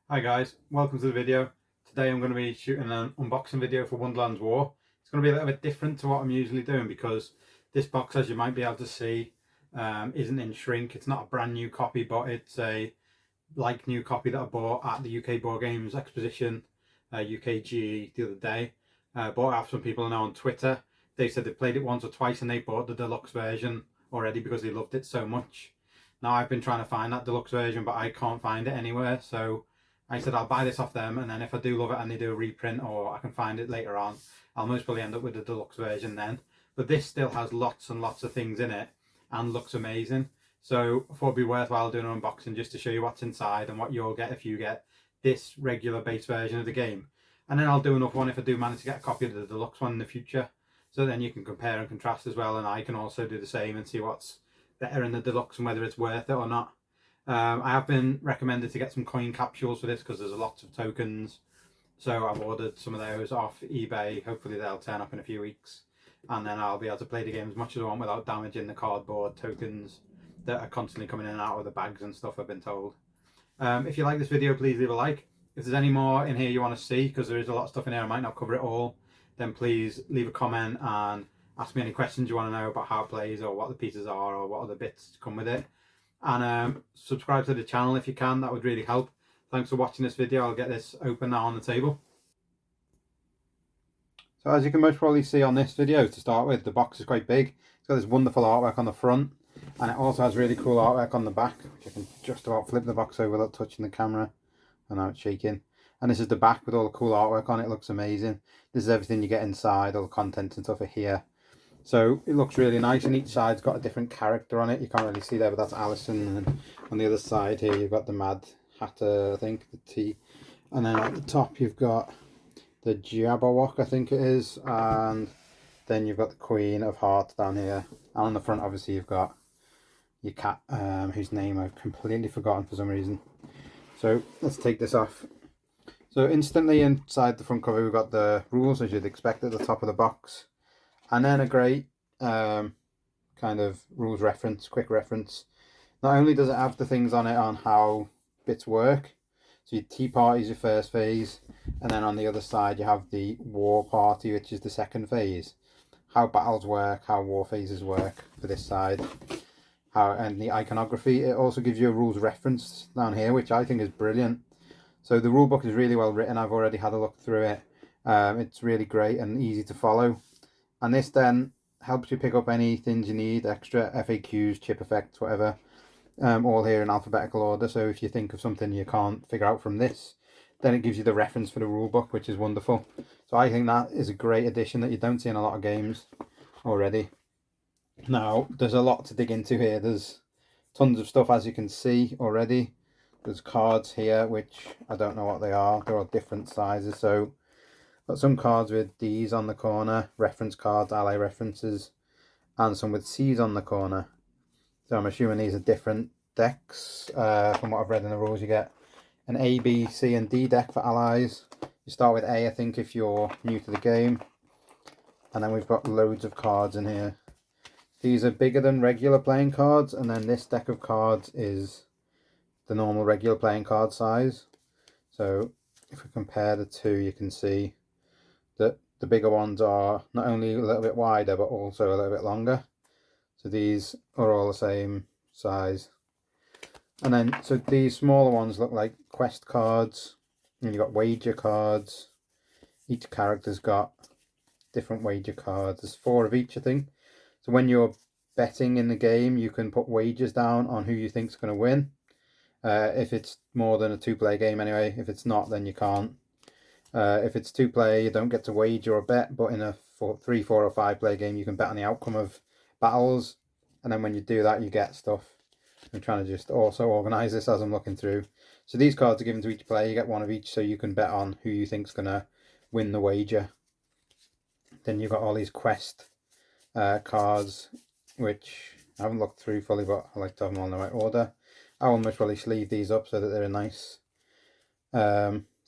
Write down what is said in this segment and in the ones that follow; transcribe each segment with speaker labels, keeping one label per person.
Speaker 1: Hi guys, welcome to the video. Today I'm going to be shooting an unboxing video for Wonderland's War. It's going to be a little bit different to what I'm usually doing because this box, as you might be able to see, isn't in shrink. It's not a brand new copy, but it's a new copy that I bought at the UK Board Games Exposition, UKG, the other day. Bought it off some people I know on Twitter. They said they played it once or twice and they bought the deluxe version already because they loved it so much. Now I've been trying to find that deluxe version, but I can't find it anywhere, so I said I'll buy this off them, and then if I do love it and they do a reprint or I can find it later on, I'll most probably end up with the deluxe version then. But this still has lots and lots of things in it and looks amazing. So I thought it'd be worthwhile doing an unboxing just to show you what's inside and what you'll get if you get this regular base version of the game. And then I'll do another one if I do manage to get a copy of the deluxe one in the future. So then you can compare and contrast as well, and I can also do the same and see what's better in the deluxe and whether it's worth it or not. I have been recommended to get some coin capsules for this because there's lots of tokens. So I've ordered some of those off eBay. Hopefully they'll turn up in a few weeks. And then I'll be able to play the game as much as I want without damaging the cardboard tokens that are constantly coming in and out of the bags and stuff, I've been told. If you like this video, please leave a like. If there's any more in here you want to see, because there is a lot of stuff in here, I might not cover it all, then please leave a comment and ask me any questions you want to know about how it plays or what the pieces are or what other bits come with it. And subscribe to the channel if you can, that would really help. Thanks for watching this video. I'll get this open now on the table. So as you can most probably see on this video, to start with, the box is quite big. It's got this wonderful artwork on the front, and it also has really cool artwork on the back, which I can just about flip the box over without touching the camera. And now it's shaking. And this is the back with all the cool artwork on it. It looks amazing. This is everything you get inside, all the contents and stuff are here. So it looks really nice, and each side's got a different character on it. You can't really see there, but that's Alison. And on the other side here, you've got the Mad Hatter, I think, the T. And then at the top, you've got the Jabberwock, I think it is. And then you've got the Queen of Hearts down here. And on the front, obviously, you've got your cat, whose name I've completely forgotten for some reason. So let's take this off. So instantly inside the front cover, we've got the rules, as you'd expect, at the top of the box. And then a great kind of rules reference, quick reference. Not only does it have the things on it on how bits work, so your tea party is your first phase, and then on the other side you have the war party, which is the second phase. How battles work, how war phases work for this side, and the iconography. It also gives you a rules reference down here, which I think is brilliant. So the rule book is really well written. I've already had a look through it. It's really great and easy to follow. And this then helps you pick up any things you need, extra FAQs, chip effects, whatever, all here in alphabetical order. So if you think of something you can't figure out from this, then it gives you the reference for the rule book, which is wonderful. So I think that is a great addition that you don't see in a lot of games already. Now, there's a lot to dig into here. There's tons of stuff, as you can see already. There's cards here, which I don't know what they are. They're all different sizes. So got some cards with D's on the corner, reference cards, ally references, and some with C's on the corner. So I'm assuming these are different decks. From what I've read in the rules, you get an A, B, C, and D deck for allies. You start with A, I think, if you're new to the game. And then we've got loads of cards in here. These are bigger than regular playing cards, and then this deck of cards is the normal regular playing card size. So if we compare the two, you can see that the bigger ones are not only a little bit wider, but also a little bit longer. So these are all the same size. And then, so these smaller ones look like quest cards, and you've got wager cards. Each character's got different wager cards. There's 4 of each, I think. So when you're betting in the game, you can put wagers down on who you think's going to win. If it's more than a 2-player game anyway. If it's not, then you can't. If it's 2-player, you don't get to wager or bet, but in a 3, 4 or 5-player game, you can bet on the outcome of battles, and then when you do that, you get stuff. I'm trying to just also organise this as I'm looking through. So these cards are given to each player. You get 1 of each, so you can bet on who you think's going to win the wager. Then you've got all these quest cards, which I haven't looked through fully, but I like to have them all in the right order. I will most probably sleeve these up so that they're a nice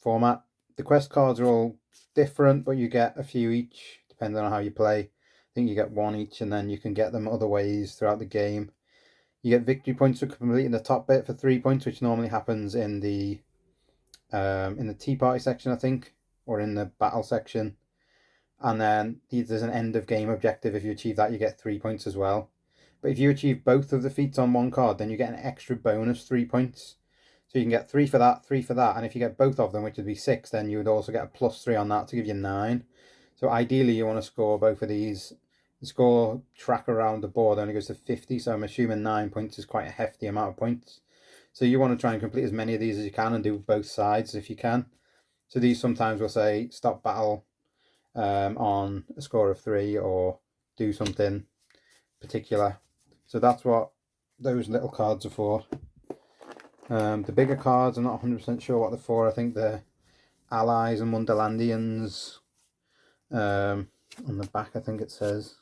Speaker 1: format. The quest cards are all different, but you get a few each, depending on how you play. I think you get 1 each, and then you can get them other ways throughout the game. You get victory points for completing the top bit for 3 points, which normally happens in the in the tea party section, I think, or in the battle section. And then there's an end of game objective. If you achieve that, you get 3 points as well. But if you achieve both of the feats on one card, then you get an extra bonus 3 points. So you can get 3 for that, 3 for that. And if you get both of them, which would be 6, then you would also get a +3 on that to give you 9. So ideally, you want to score both of these. The score track around the board only goes to 50, so I'm assuming 9 points is quite a hefty amount of points. So you want to try and complete as many of these as you can and do both sides if you can. So these sometimes will say stop battle on a score of 3 or do something particular. So that's what those little cards are for. The bigger cards, I'm not 100% sure what they're for. I think they're allies and Wonderlandians. On the back, I think it says.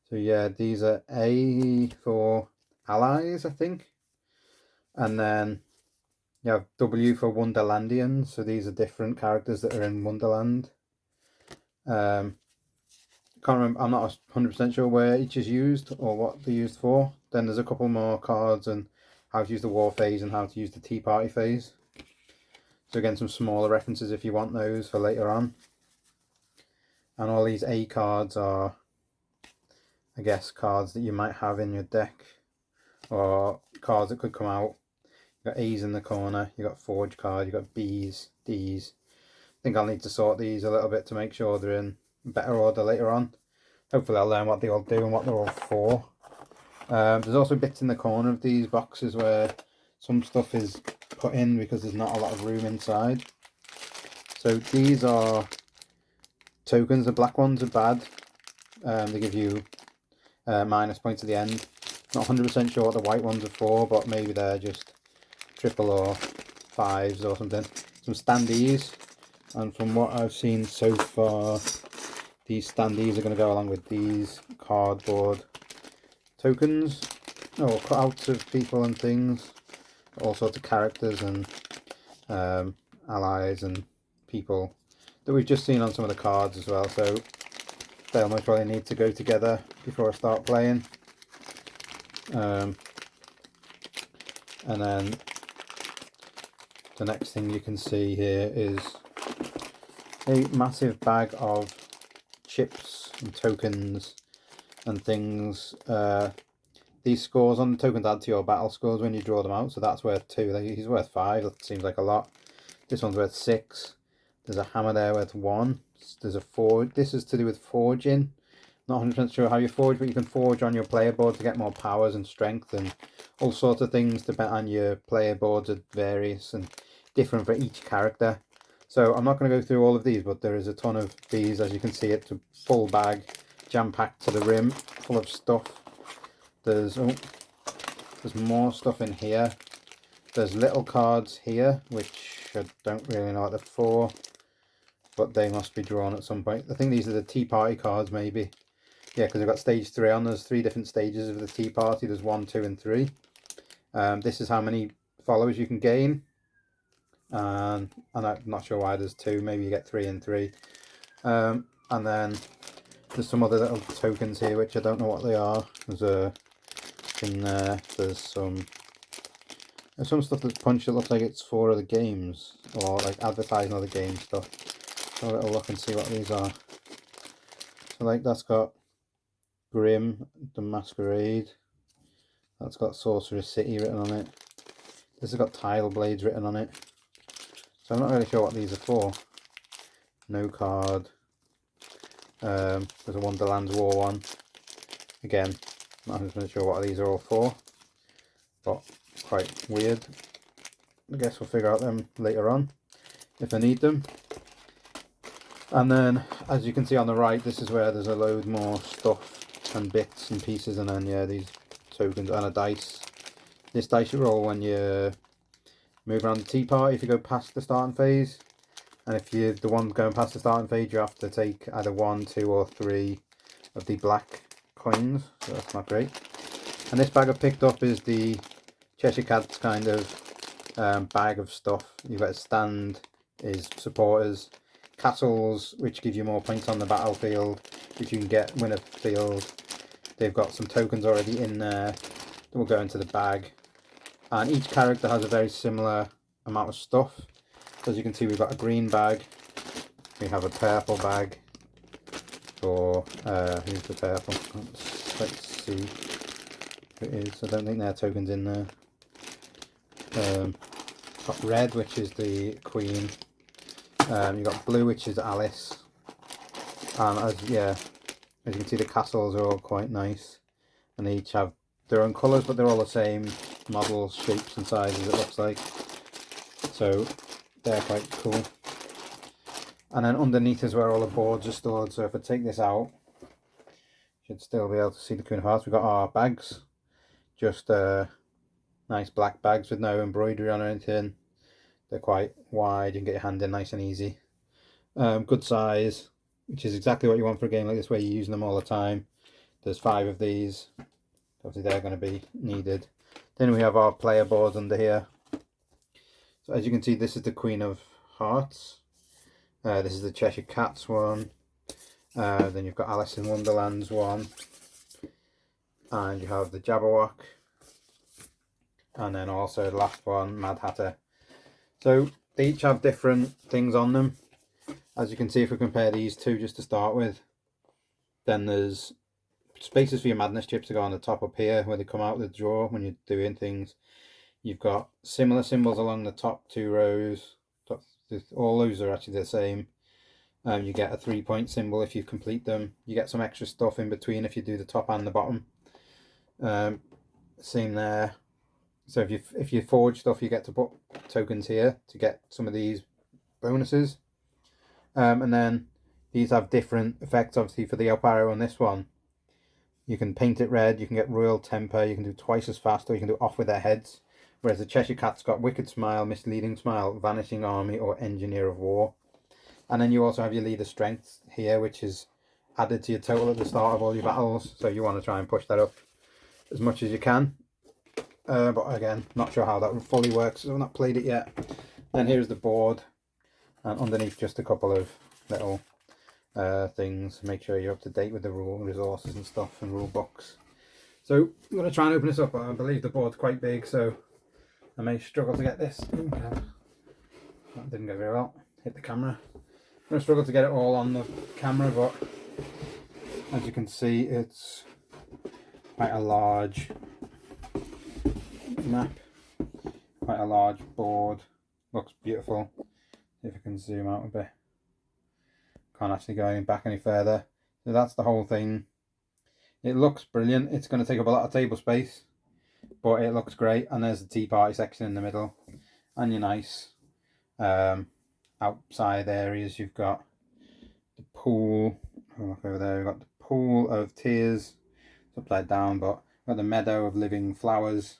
Speaker 1: So yeah, these are A for allies, I think. And then you have W for Wonderlandians. So these are different characters that are in Wonderland. Can't remember, I'm not 100% sure where each is used or what they're used for. Then there's a couple more cards and how to use the war phase and how to use the tea party phase. So again, some smaller references if you want those for later on. And all these A cards are, I guess, cards that you might have in your deck, or cards that could come out. You got A's in the corner, you got Forge card, you got B's, D's. I think I'll need to sort these a little bit to make sure they're in better order later on. Hopefully I'll learn what they all do and what they're all for. There's also bits in the corner of these boxes where some stuff is put in because there's not a lot of room inside. So these are tokens. The black ones are bad. They give you minus points at the end. Not 100% sure what the white ones are for, but maybe they're just triple or fives or something. Some standees, and from what I've seen so far, these standees are going to go along with these cardboard tokens, or cutouts of people and things, all sorts of characters and allies and people that we've just seen on some of the cards as well. So they'll most probably need to go together before I start playing. And then the next thing you can see here is a massive bag of chips and tokens and things. These scores on the tokens add to your battle scores when you draw them out, so that's worth 2. He's worth 5, that seems like a lot. This one's worth 6. There's a hammer there worth 1. There's a forge. This is to do with forging. Not 100% sure how you forge, but you can forge on your player board to get more powers and strength and all sorts of things. Depend on your player boards are various and different for each character. So I'm not going to go through all of these, but there is a ton of these. As you can see, it's a full bag, jam-packed to the rim, full of stuff. There's more stuff in here. There's little cards here, which I don't really know what they're for, but they must be drawn at some point. I think these are the tea party cards, maybe. Yeah, because I've got stage 3 on. There's 3 different stages of the tea party. There's 1, 2, and 3. This is how many followers you can gain. And I'm not sure why there's 2. Maybe you get 3 and 3. And then there's some other little tokens here, which I don't know what they are. There's a thing there. There's some stuff that's punched that looks like it's for other games, or like advertising other game stuff. So have a little look and see what these are. So like that's got Grim the Masquerade. That's got Sorcerer's City written on it. This has got Tile Blades written on it. So I'm not really sure what these are for. No card. There's a Wonderland War one. Again, not 100% sure what these are all for, but quite weird. I guess we'll figure out them later on if I need them. And then, as you can see on the right, this is where there's a load more stuff and bits and pieces, and then yeah, these tokens and a dice. This dice you roll when you move around the tea party if you go past the starting phase, and if you're the one going past the starting phase, you have to take either 1, 2, or 3 of the black coins, so that's not great. And this bag I picked up is the Cheshire Cat's kind of bag of stuff. You've got a stand, is supporters, castles, which give you more points on the battlefield, which you can get win a field. They've got some tokens already in there that will go into the bag, and each character has a very similar amount of stuff. So as you can see, we've got a green bag, we have a purple bag for, who's the purple? Let's see who it is. I don't think there are tokens in there. Got red, which is the Queen. You've got blue, which is Alice. And as you can see, the castles are all quite nice. And they each have their own colours, but they're all the same models, shapes and sizes, it looks like. So they're quite cool. And then underneath is where all the boards are stored. So if I take this out, you should still be able to see the Queen of Hearts. We've got our bags, just nice black bags with no embroidery on or anything. They're quite wide, you can get your hand in nice and easy. Good size, which is exactly what you want for a game like this where you're using them all the time. There's 5 of these, obviously they're going to be needed. Then we have our player boards under here. So as you can see, this is the Queen of Hearts. This is the Cheshire Cats one. Then you've got Alice in Wonderland's one. And you have the Jabberwock. And then also the last one, Mad Hatter. So they each have different things on them. As you can see, if we compare these two just to start with, then there's spaces for your madness chips to go on the top up here where they come out of the drawer when you're doing things. You've got similar symbols along the top 2 rows. All those are actually the same. You get a 3-point symbol if you complete them. You get some extra stuff in between if you do the top and the bottom. Same there. So if you forge stuff, you get to put tokens here to get some of these bonuses. And then these have different effects, obviously, for the up arrow on this one. You can paint it red, you can get Royal Temper, you can do twice as fast, or you can do off with their heads. Whereas the Cheshire Cat's got Wicked Smile, Misleading Smile, Vanishing Army, or Engineer of War. And then you also have your Leader Strength here, which is added to your total at the start of all your battles. So you want to try and push that up as much as you can. But again, not sure how that fully works, so I've not played it yet. Then here's the board, and underneath just a couple of little things. Make sure you're up to date with the rule resources and stuff and rule books. So I'm going to try and open this up. I believe the board's quite big, so I may struggle to get this. That didn't go very well. Hit the camera. I'm going to struggle to get it all on the camera, but as you can see, it's quite a large map, quite a large board. Looks beautiful. See if I can zoom out a bit. Can't actually go any back any further. So that's the whole thing. It looks brilliant. It's going to take up a lot of table space, but it looks great. And there's the tea party section in the middle, and your nice outside areas. You've got the pool. Look over there. We've got the pool of tears. It's upside down, but we've got the meadow of living flowers.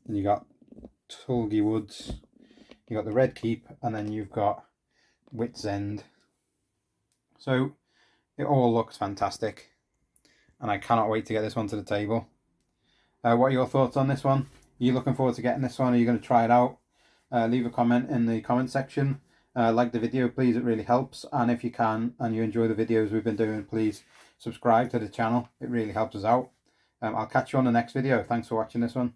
Speaker 1: And you got Tulgey Woods, you got the Red Keep, and then you've got Wits End. So it all looks fantastic, and I cannot wait to get this one to the table. What are your thoughts on this one? Are you looking forward to getting this one? Are you going to try it out? Leave a comment in the comment section. Like the video, please, it really helps. And if you can and you enjoy the videos we've been doing, please subscribe to the channel. It really helps us out. I'll catch you on the next video. Thanks for watching this one.